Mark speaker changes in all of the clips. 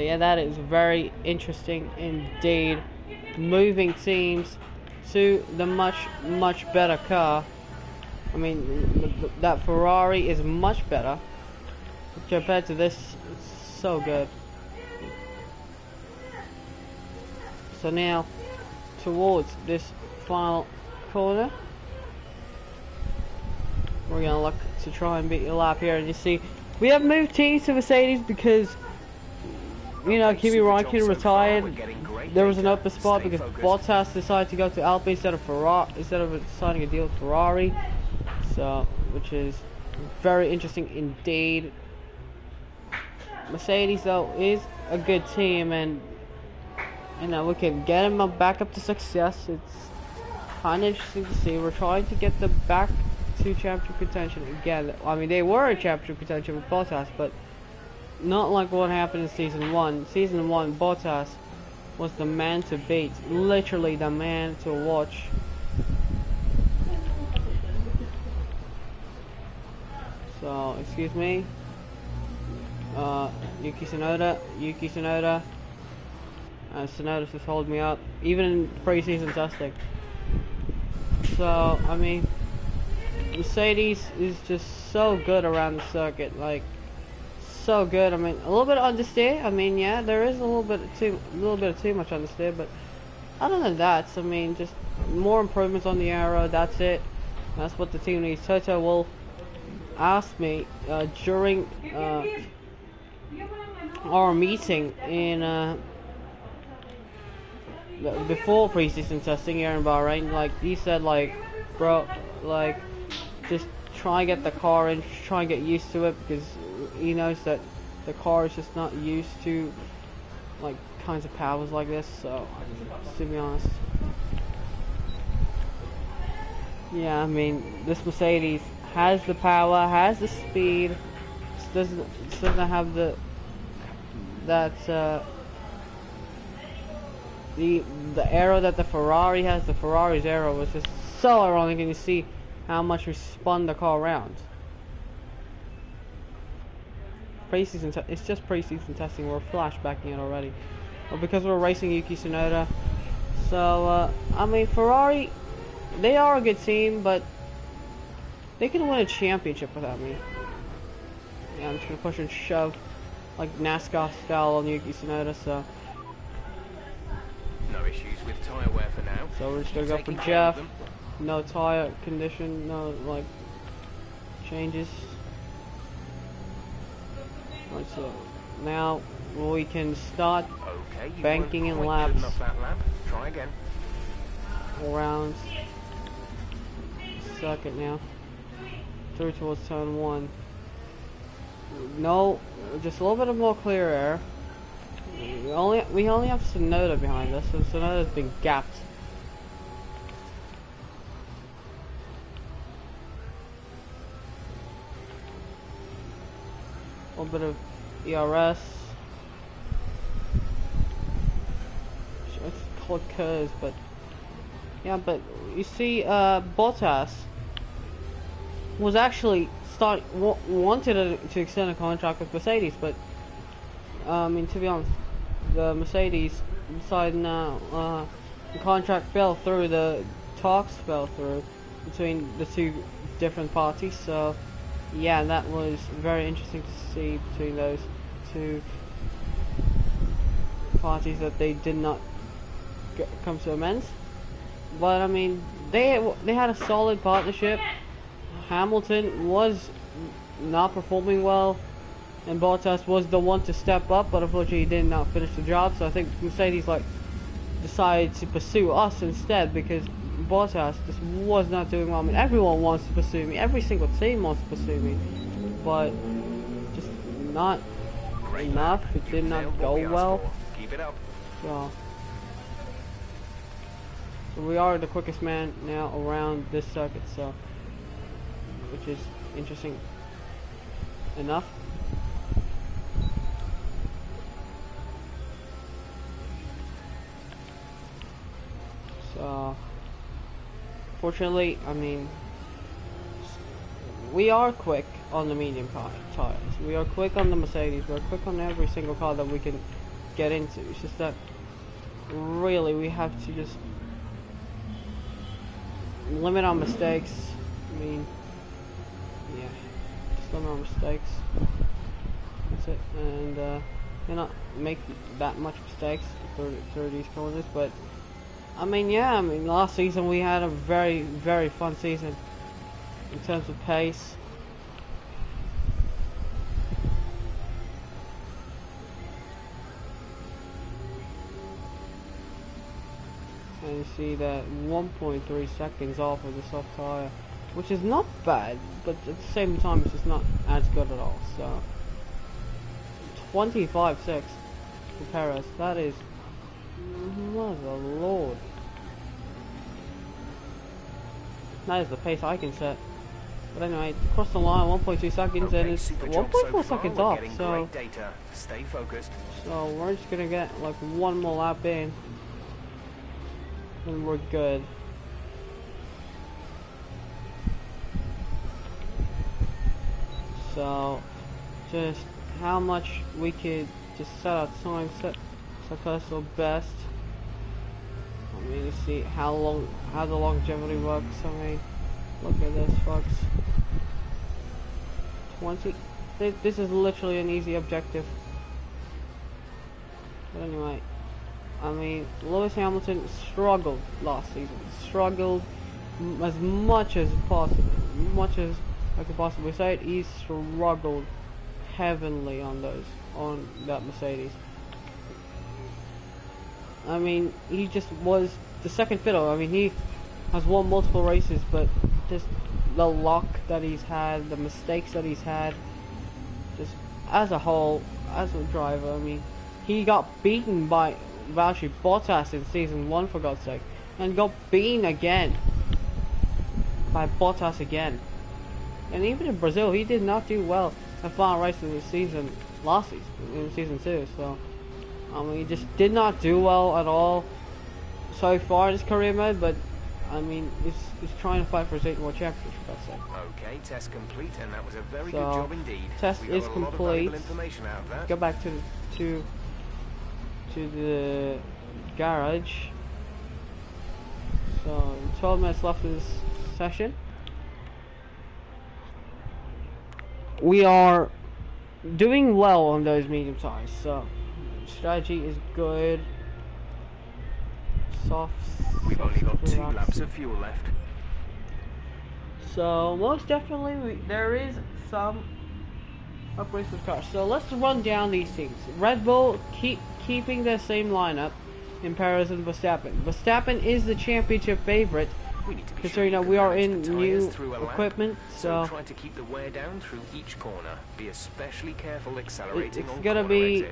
Speaker 1: yeah, that is very interesting indeed. Moving teams to the much better car. I mean, that Ferrari is much better compared to this. It's so good. So now, towards this final corner, we're gonna look to try and beat your lap here. And you see, we have moved teams to Mercedes because, you know, Kimi Raikkonen retired. There was an open spot because Bottas decided to go to Alpine instead of signing a deal with Ferrari. So, which is very interesting indeed. Mercedes though is a good team, and you know we can get them back up to success. It's kind of interesting to see. We're trying to get them back to championship contention again. I mean, they were in championship contention with Bottas, but not like what happened in season 1. Season 1, Bottas was the man to beat, literally the man to watch. So, excuse me. Yuki Tsunoda. Tsunoda's just holding me up, even in pre-season testing. So, I mean, Mercedes is just so good around the circuit, like so good. I mean, a little bit of understeer. I mean, yeah, there is a little bit of too much understeer, but other than that, I mean, just more improvements on the aero. That's it. That's what the team needs. Toto Wolff asked me during our meeting in before preseason testing here in Bahrain. Like, he said, like, bro, like, just try and get the car in, try and get used to it, because he knows that the car is just not used to like kinds of powers like this. So, to be honest, yeah, I mean, this Mercedes has the power, has the speed, doesn't have the aero that the Ferrari has. The Ferrari's aero was just so ironic, and you see how much we spun the car around. It's just pre-season testing. We're flashbacking it already, but because we're racing Yuki Tsunoda. So I mean, Ferrari, they are a good team, but they can win a championship without me. Yeah, I'm just gonna push and shove like NASCAR style on Yuki Tsunoda. So
Speaker 2: no issues with tyre wear for now.
Speaker 1: So we're just gonna go for Jeff. No tire condition, no like changes. Right, so now we can start banking in laps.
Speaker 2: Try again.
Speaker 1: Around circuit now. Through towards turn 1. No, just a little bit of more clear air. We only have Tsunoda behind us, so Tsunoda's been gapped. A little bit of ERS. It's called curves, but yeah, but you see, Bottas was actually wanted to extend a contract with Mercedes, but I mean, to be honest, the Mercedes decided now the contract fell through, the talks fell through between the two different parties. So yeah, that was very interesting to see between those two parties, that they did not come to amends. But I mean, they had a solid partnership. Hamilton was not performing well, and Bottas was the one to step up, but unfortunately he did not finish the job. So I think Mercedes like decided to pursue us instead, because Bottas just was not doing well. I mean, everyone wants to pursue me, every single team wants to pursue me, but just not enough. It did not go well.
Speaker 2: Keep it up.
Speaker 1: So we are the quickest man now around this circuit, so which is interesting enough. So fortunately, I mean, we are quick on the medium tires. We are quick on the Mercedes. We're quick on every single car that we can get into. It's just that really we have to just limit our mistakes. I mean, yeah, just limit our mistakes. That's it, and not make that much mistakes through these corners. But I mean, yeah, I mean, last season we had a very, very fun season in terms of pace. And you see that 1.3 seconds off of the soft tire, which is not bad, but at the same time it's just not as good at all. So 25.6 for Perez, that is, mother lord, that is the pace I can set. But anyway, across the line, 1.2 seconds, and it's 1.4 seconds off. So
Speaker 2: stay focused.
Speaker 1: So we're just gonna get like one more lap in, and we're good. So just how much we could just set our time, set personal best. I mean, you see how the longevity works. I mean, look at this, folks. 20. This is literally an easy objective. But anyway, I mean, Lewis Hamilton struggled last season. Struggled as much as possible, much as I could possibly say it. He struggled heavily on that Mercedes. I mean, he just was the second fiddle. I mean, he has won multiple races, but just the luck that he's had, the mistakes that he's had, just as a whole, as a driver, I mean, he got beaten by Valtteri Bottas in season 1, for God's sake, and got beaten again by Bottas again. And even in Brazil, he did not do well in final race of the season, last season, in season 2, so I mean, he just did not do well at all so far in his career mode, but I mean, he's trying to fight for his 8th World Championship, for God's sake.
Speaker 2: Okay, test complete, and that was a very good job indeed.
Speaker 1: Test is complete.
Speaker 2: Information out of that.
Speaker 1: Go back to the garage. So 12 minutes left of this session. We are doing well on those medium tires, so strategy is good.
Speaker 2: We've only got 2 laps of fuel left.
Speaker 1: So most definitely there is some upgrades with cars. So let's run down these teams. Red Bull keeping their same lineup in Perez and Verstappen. Verstappen is the championship favorite, considering that we are in new equipment. So
Speaker 2: try to keep the wear down through each corner. Be especially careful accelerating on
Speaker 1: it's gonna be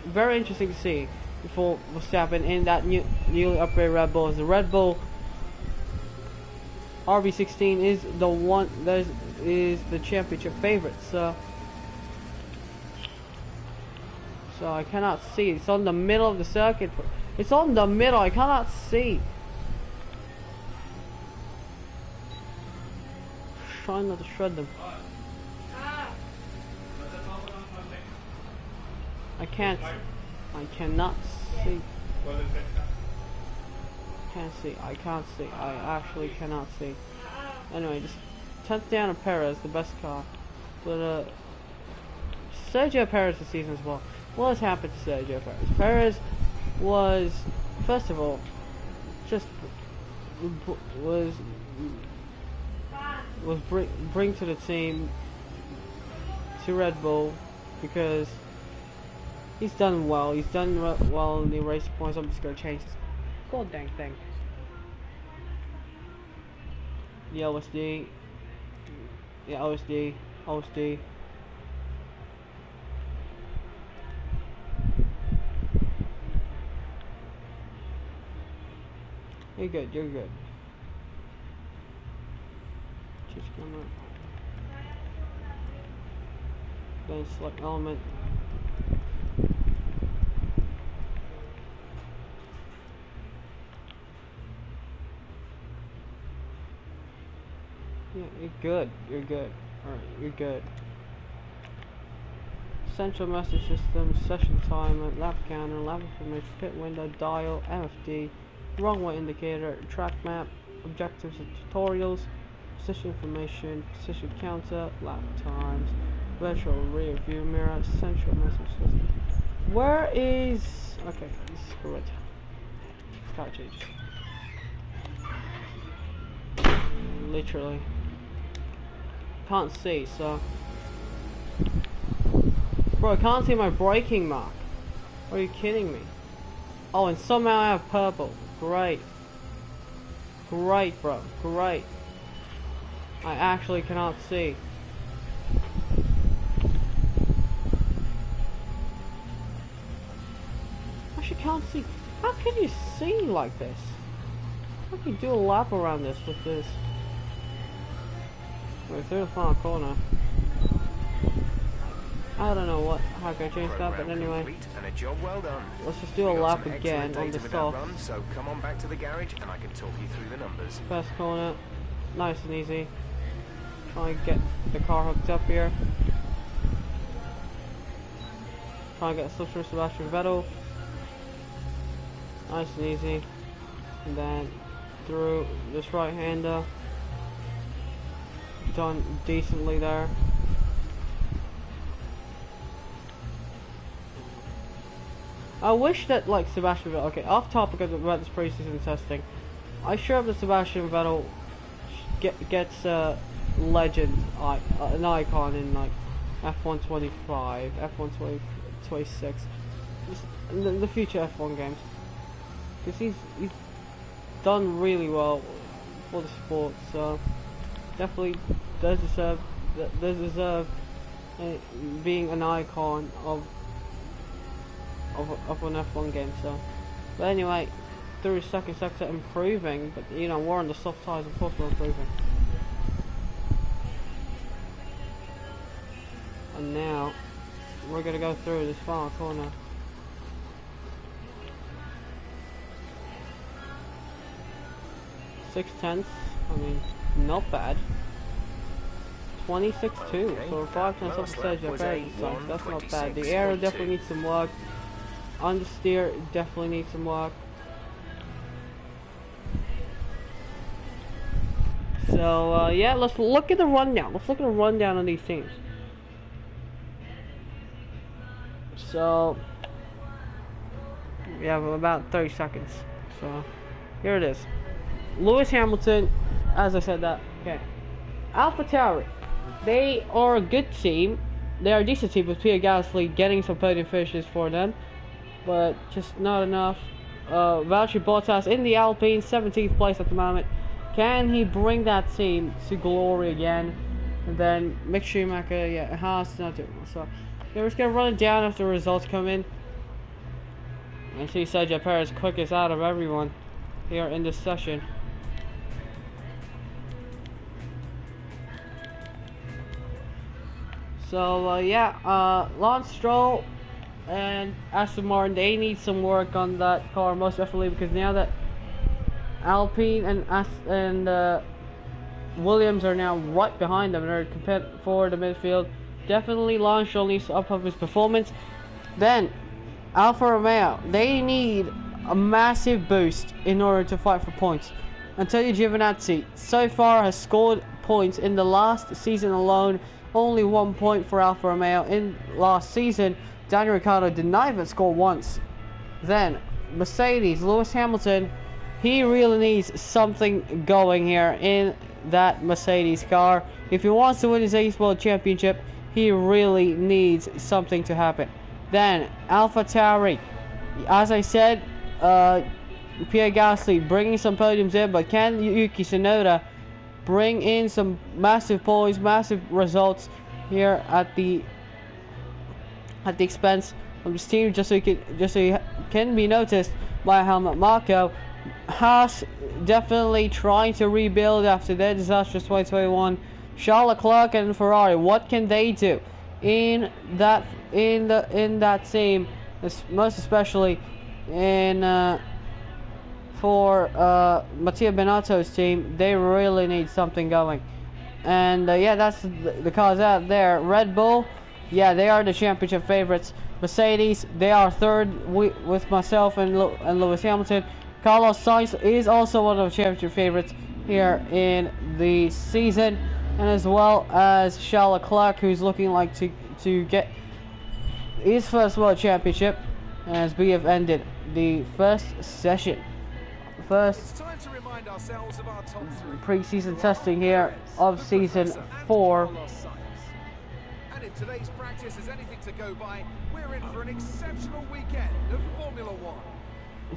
Speaker 1: very interesting to see for Verstappen in that newly upgraded Red Bull. As the Red Bull RB16 is the one that is the championship favorite. So I cannot see. It's on the middle of the circuit. It's on the middle. I cannot see. Trying not to shred them. I cannot see. I can't see. I actually cannot see. Anyway, just 10th down to Perez, the best car. But Sergio Perez this season as well. What has happened to Sergio Perez? Perez was, first of all, just bring to the team, to Red Bull, because he's done well. He's done well in the race points. I'm just gonna change this god dang thing. The OSD. Yeah, OSD. You're good. Just come up. Then select element. Yeah, you're good. Alright, you're good. Central message system, session timer, lap counter, lap information, pit window, dial, MFD, runway indicator, track map, objectives and tutorials, position information, position counter, lap times, virtual rear view mirror, central message system. Where is... okay, screw it. Can't change. Literally. Can't see, so... bro, I can't see my braking mark. Are you kidding me? Oh, and somehow I have purple. Great. Great, bro. Great. I actually cannot see. Actually can't see. How can you see like this? How can you do a lap around this with this? We're through the final corner. I don't know how can I change that, but anyway.
Speaker 2: And a job well done.
Speaker 1: Let's just do a lap again on the soft.
Speaker 2: So come on back to the garage and I can talk you through the numbers.
Speaker 1: First corner, nice and easy. Try and get the car hooked up here. Try and get Swift Sebastian Vettel. Nice and easy. And then through this right hander. Done decently there. I wish that, like, Sebastian Vettel, okay, off topic about this preseason testing, I sure hope that Sebastian Vettel gets a legend, an icon in, like, F1 25, F1 26, the future F1 games, because he's done really well for the sport, so definitely does deserve being an icon of an F1 game. So, but anyway, through his second sector improving, but you know, we're on the soft tires, of course we're improving. And now we're gonna go through this final corner. .6 I mean, not bad. 26.2 for 5 tenths off the stage. That's not bad. The aero definitely needs some work. Understeer definitely needs some work. So yeah, let's look at the rundown. Let's look at the rundown on these teams. So we have about 30 seconds. So here it is. Lewis Hamilton, as I said that. Okay. AlphaTauri, they are a good team. They are a decent team with Pierre Gasly getting some podium finishes for them, but just not enough. Valtteri Bottas in the Alpine, 17th place at the moment. Can he bring that team to glory again? And then Mick Schumacher, yeah, Haas not doing well. So we're just gonna run it down after the results come in. And see Sergio Perez quickest out of everyone here in this session. So yeah, Lance Stroll and Aston Martin, they need some work on that car most definitely, because now that Alpine and Williams are now right behind them and are competing for the midfield. Definitely Lance Stroll needs to up his performance. Then Alfa Romeo, they need a massive boost in order to fight for points. Antonio Giovinazzi so far has scored points in the last season alone. Only 1 point for Alfa Romeo in last season. Daniel Ricciardo did not even score once. Then Mercedes, Lewis Hamilton, he really needs something going here in that Mercedes car. If he wants to win his 8th World Championship, he really needs something to happen. Then AlphaTauri, as I said, Pierre Gasly bringing some podiums in, but can Yuki Tsunoda bring in some massive points, massive results here at the expense of this team, just so he can be noticed by Helmut Marko. Haas definitely trying to rebuild after their disastrous 2021. Charles Leclerc and Ferrari, what can they do in that team, most especially in for Mattia Binotto's team? They really need something going. And yeah, that's the cause out there. Red Bull, yeah, they are the championship favorites. Mercedes, they are third with myself and Lewis Hamilton. Carlos Sainz is also one of the championship favorites here in the season, and as well as Charles Leclerc, who's looking like to get his first world championship, as we have ended the first session. First pre-season testing here of season 4.
Speaker 3: And if today's practice is anything to go by, we're in for an exceptional weekend of Formula One.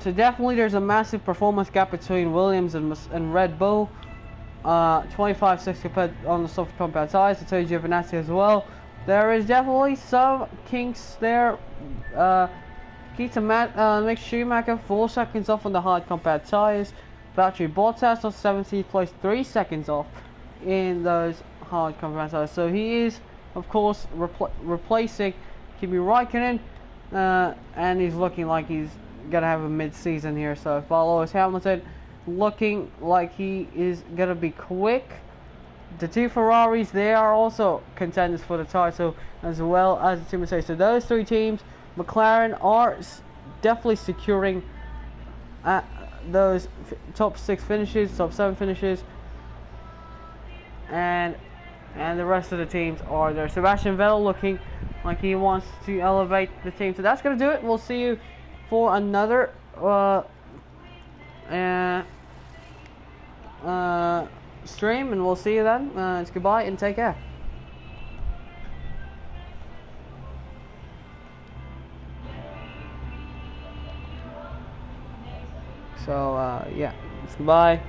Speaker 1: So definitely there's a massive performance gap between Williams and Red Bull. 25-6 compared on the soft compound tires, to tell you Giovinazzi as well. There is definitely some kinks there. Mick Schumacher 4 seconds off on the hard compound tires. Valtteri Bottas on 17th place, 3 seconds off in those hard compound tires. So he is, of course, replacing Kimi Raikkonen, and he's looking like he's gonna have a mid-season here. So for Lewis Hamilton, looking like he is gonna be quick. The two Ferraris, they are also contenders for the title, as well as the two Mercedes. So those three teams, McLaren are definitely securing those top 6 finishes, top 7 finishes, and the rest of the teams are there. Sebastian Vettel looking like he wants to elevate the team. So that's going to do it. We'll see you for another stream, and we'll see you then. It's goodbye and take care. So yeah, it's goodbye.